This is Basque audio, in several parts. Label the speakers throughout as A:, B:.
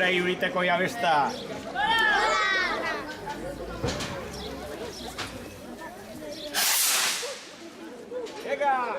A: Venga, Iuriteko ya besta. Venga.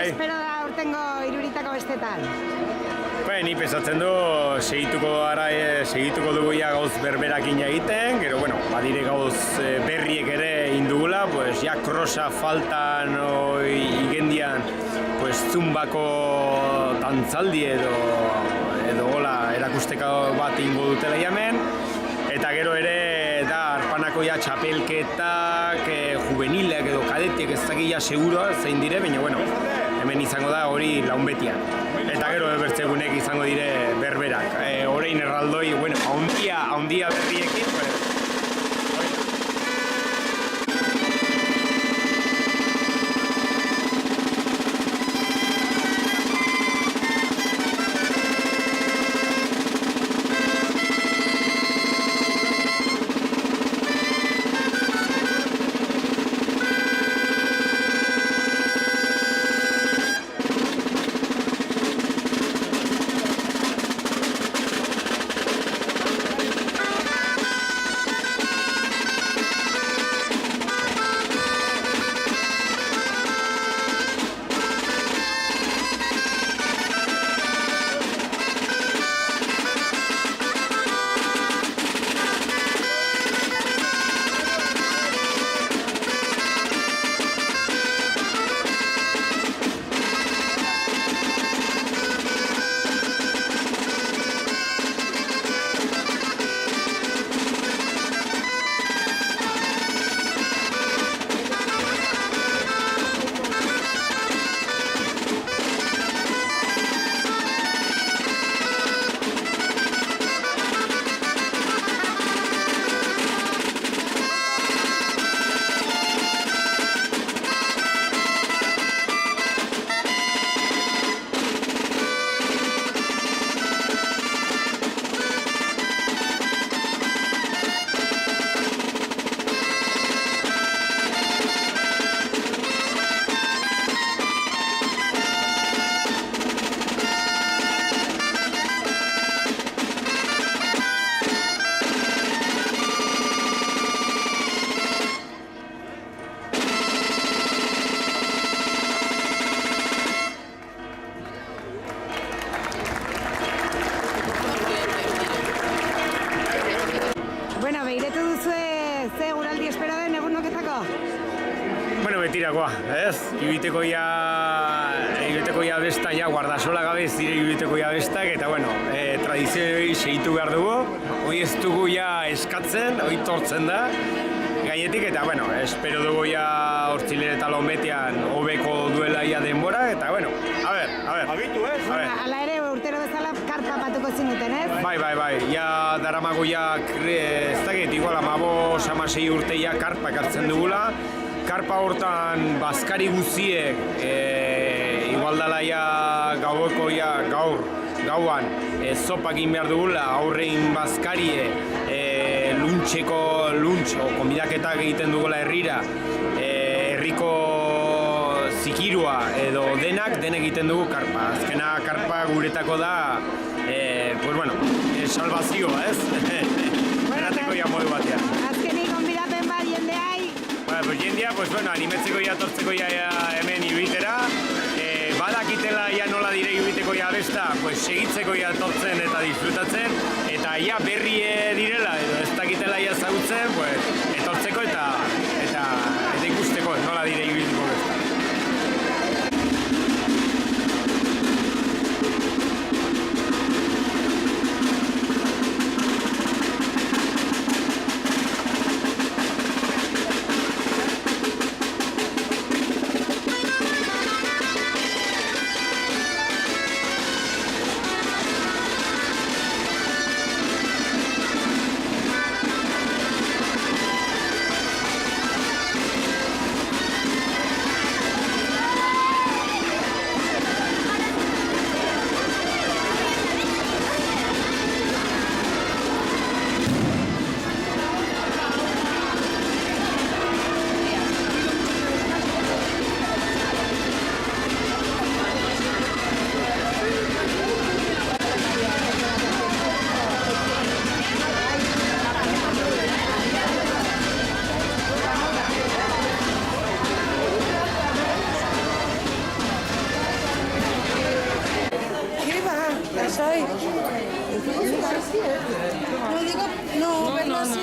B: Espero da urtengo Iruritako bestetan.
A: Ni pesatzen du segituko dugu ja gauz berberakin egiten, gero badire gauz berriek ere indugula, pues ja krosa faltan igendian pues zumbako tantzaldi edo hola erakusteko bat ingo dutela hemen, eta gero ere da arpanako ja txapelketak, juvenilek edo kadetiek ez dakila seguro zein dire, baina hemen izango da hori launbetian. Eta gero bertzegunek izango dire berberak. Orain erraldoi, haundia berriekin. betirakoa, ez? Ibitekoia besta, ja, guardasola gabe ez dire ibitekoia bestak, eta, bueno, tradizioi segitu behar dugu, hoi ez dugu ja eskatzen, hoi tortzen da, gainetik, eta, bueno, espero dugu ja hortzilere eta lometean hobeko duela ia denbora, eta, bueno, a ver.
C: Abitu, ez?
B: Hala ere, urtero bezala karpa batuko zinuten, ez?
A: Bai, ja daramago ja, ez dakit, igual 15-16 urte ja karpak hartzen dugula. Karpa hortan bazkari guziek, igual dala ja gauan, zopak egin behar dugula, aurrein bazkarie, luntx o komidaketak egiten dugula herrira, herriko zikirua edo denak egiten dugu karpa. Azkena karpa guretako da, pues bueno, salvazioa, ez? Erateko ja modu batean.
B: Azkenik onbidapen bat jendeai.
A: Pues jendea, pues bueno, animetzeko ja tortzeko ja hemen ibitera. Badakitela ja nola dire ibiteko ja besta, pues segitzeko ja tortzen eta disfrutatzen. Eta ja berrie direla, edo ez dakitela ja zautzen, pues etortzeko eta ikusteko nola dire ibiteko besta.
D: Soy. No digo, no, verlo así.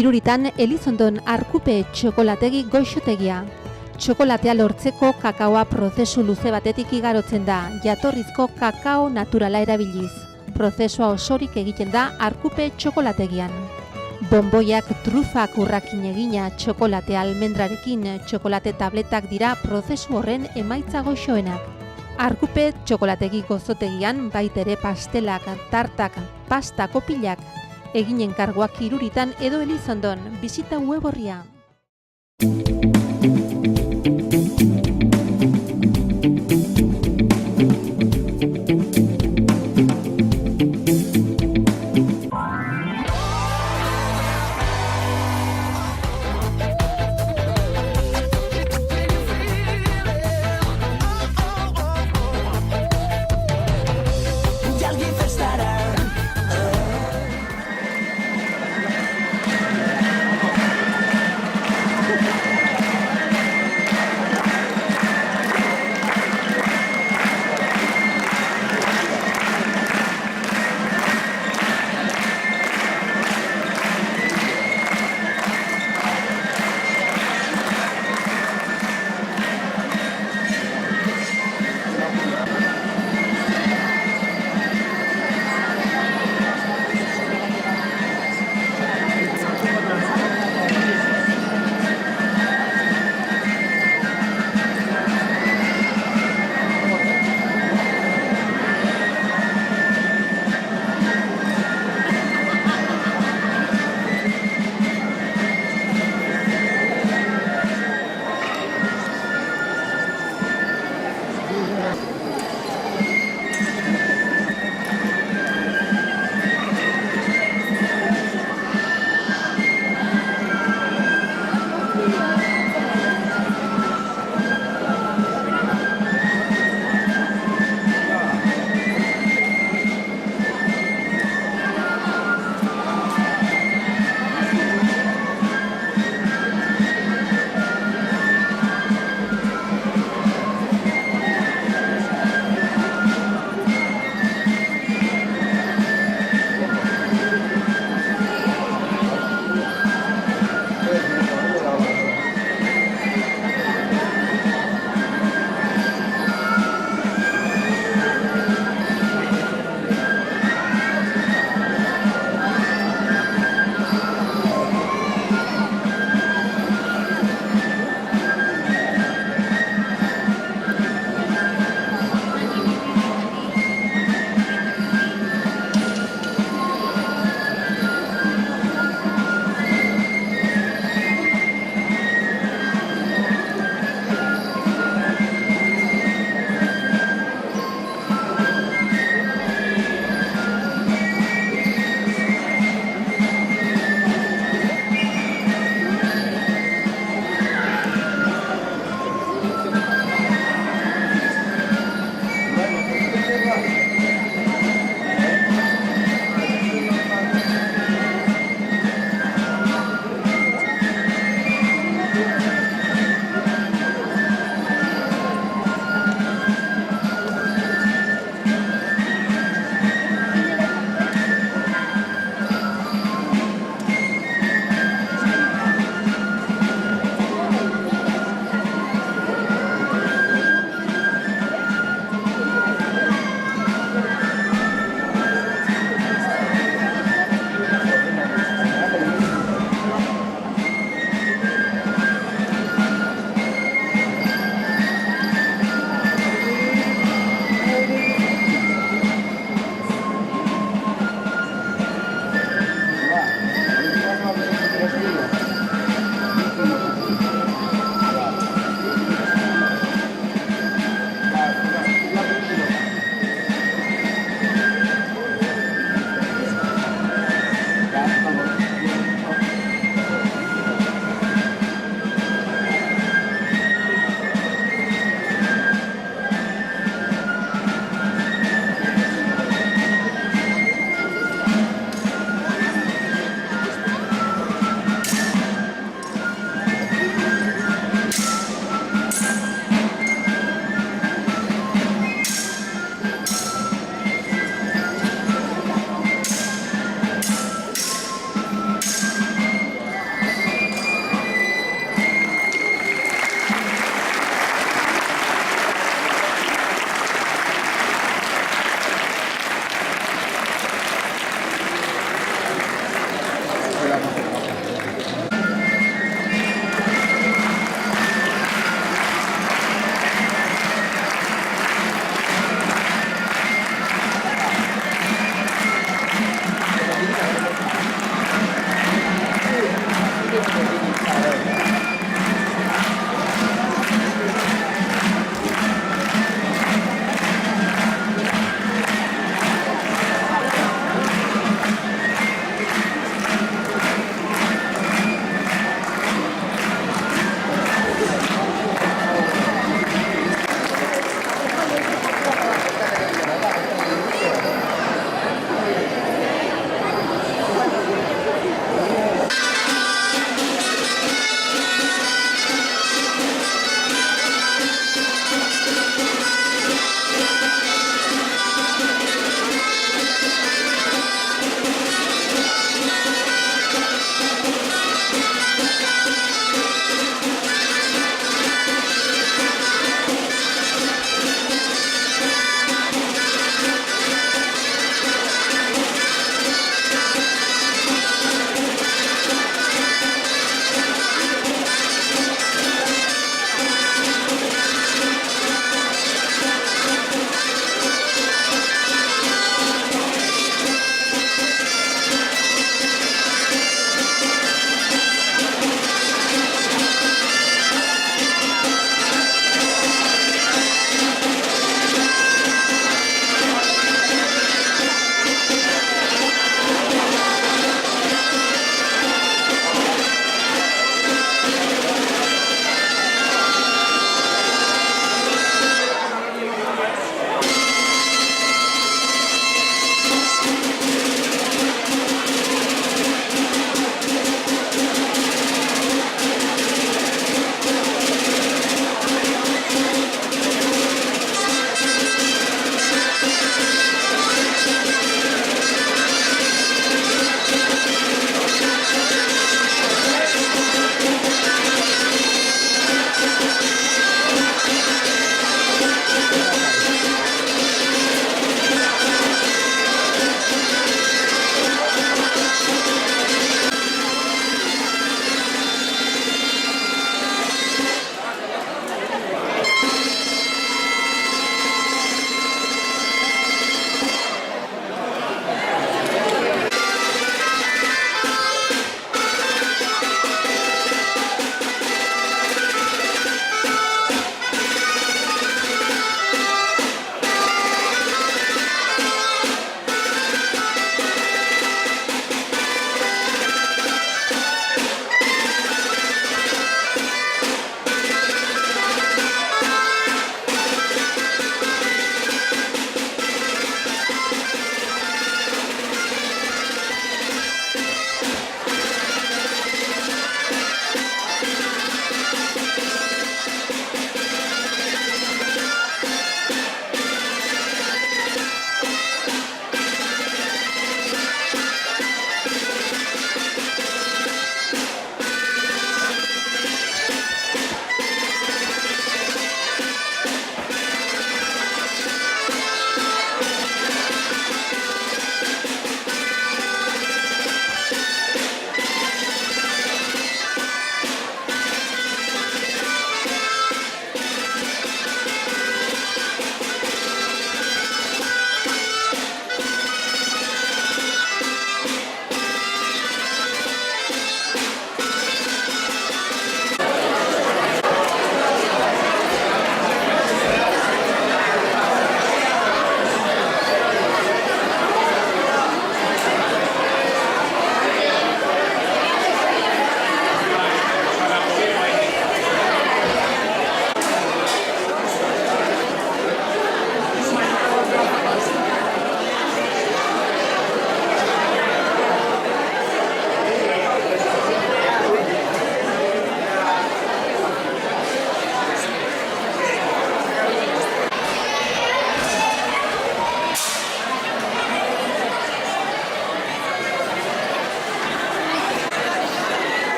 C: Iruritan Elizondon Arkupe txokolategi goixotegia. Txokolatea lortzeko kakaoa prozesu luze batetik igarotzen da, jatorrizko kakao naturala erabiliz. Prozesua osorik egiten da Arkupe txokolategian. Bonboiak, trufak, urrakin egina, txokolate almendrarekin, txokolate tabletak dira prozesu horren emaitza goxoenak. Arkupe txokolategi gozotegian baitere pastelak, tartak, pasta kopilak, eginen karguak Iruritan edo Elizondon, bisita web orria.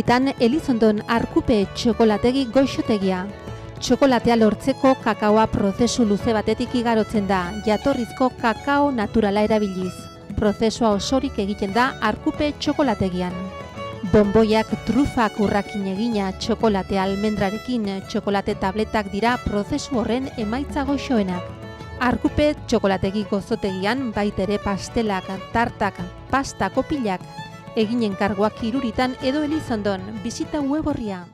C: Iruritan Elizondon Arkupe txokolategi goixotegia. Txokolatea lortzeko kakaoa prozesu luze batetik igarotzen da, jatorrizko kakao naturala erabiliz. Prozesua osorik egiten da Arkupe txokolategian. Bonboiak, trufak, urrakin egina, txokolate almendrarekin, txokolate tabletak dira prozesu horren emaitza goxoenak. Arkupe txokolategi gozotegian baitere pastelak, tartak, pasta kopilak, eginen karguak Iruritan edo Elizondon, bisita web orria.